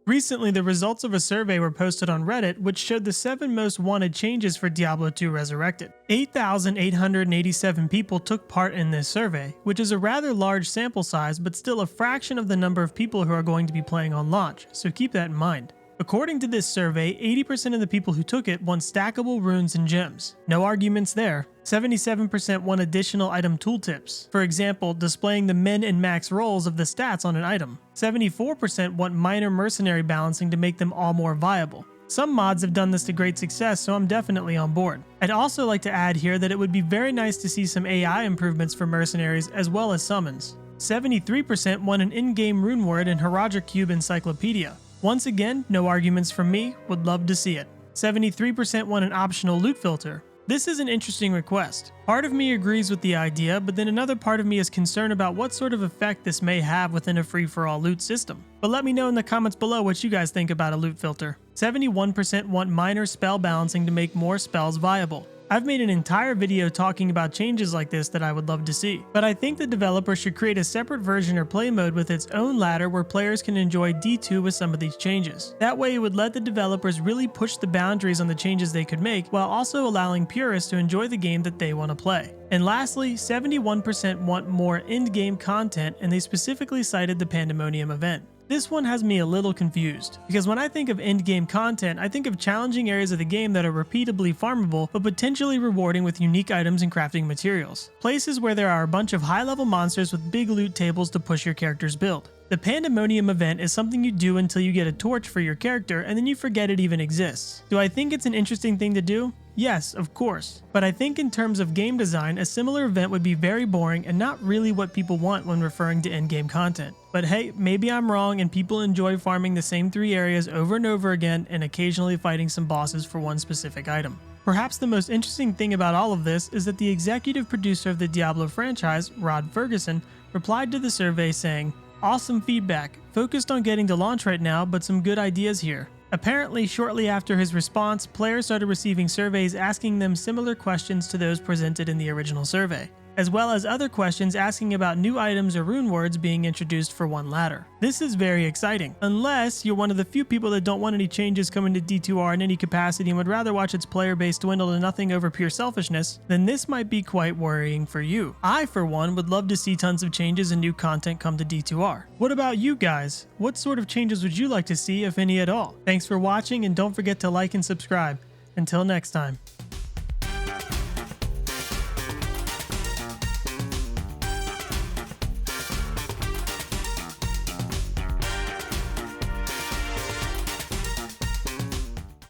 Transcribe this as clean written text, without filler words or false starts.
Recently, the results of a survey were posted on Reddit which showed the 7 most wanted changes for Diablo 2 Resurrected. 8,887 people took part in this survey, which is a rather large sample size but still a fraction of the number of people who are going to be playing on launch, so keep that in mind. According to this survey, 80% of the people who took it want stackable runes and gems. No arguments there. 77% want additional item tooltips, for example, displaying the min and max rolls of the stats on an item. 74% want minor mercenary balancing to make them all more viable. Some mods have done this to great success, so I'm definitely on board. I'd also like to add here that it would be very nice to see some AI improvements for mercenaries as well as summons. 73% want an in-game rune word and Heroic Cube encyclopedia. Once again, no arguments from me, would love to see it. 73% want an optional loot filter. This is an interesting request. Part of me agrees with the idea, but then another part of me is concerned about what sort of effect this may have within a free-for-all loot system. But let me know in the comments below what you guys think about a loot filter. 71% want minor spell balancing to make more spells viable. I've made an entire video talking about changes like this that I would love to see, but I think the developer should create a separate version or play mode with its own ladder where players can enjoy D2 with some of these changes. That way it would let the developers really push the boundaries on the changes they could make while also allowing purists to enjoy the game that they want to play. And lastly, 71% want more end-game content, and they specifically cited the Pandemonium event. This one has me a little confused, because when I think of end-game content, I think of challenging areas of the game that are repeatably farmable but potentially rewarding with unique items and crafting materials. Places where there are a bunch of high-level monsters with big loot tables to push your character's build. The Pandemonium event is something you do until you get a torch for your character and then you forget it even exists. Do I think it's an interesting thing to do? Yes, of course. But I think in terms of game design, a similar event would be very boring and not really what people want when referring to end-game content. But hey, maybe I'm wrong and people enjoy farming the same 3 areas over and over again and occasionally fighting some bosses for one specific item. Perhaps the most interesting thing about all of this is that the executive producer of the Diablo franchise, Rod Fergusson, replied to the survey saying, "Awesome feedback. Focused on getting to launch right now, but some good ideas here." Apparently, shortly after his response, players started receiving surveys asking them similar questions to those presented in the original survey, as well as other questions asking about new items or rune words being introduced for one ladder. This is very exciting, unless you're one of the few people that don't want any changes coming to D2R in any capacity and would rather watch its player base dwindle to nothing over pure selfishness, then this might be quite worrying for you. I, for one, would love to see tons of changes and new content come to D2R. What about you guys? What sort of changes would you like to see, if any at all? Thanks for watching, and don't forget to like and subscribe. Until next time.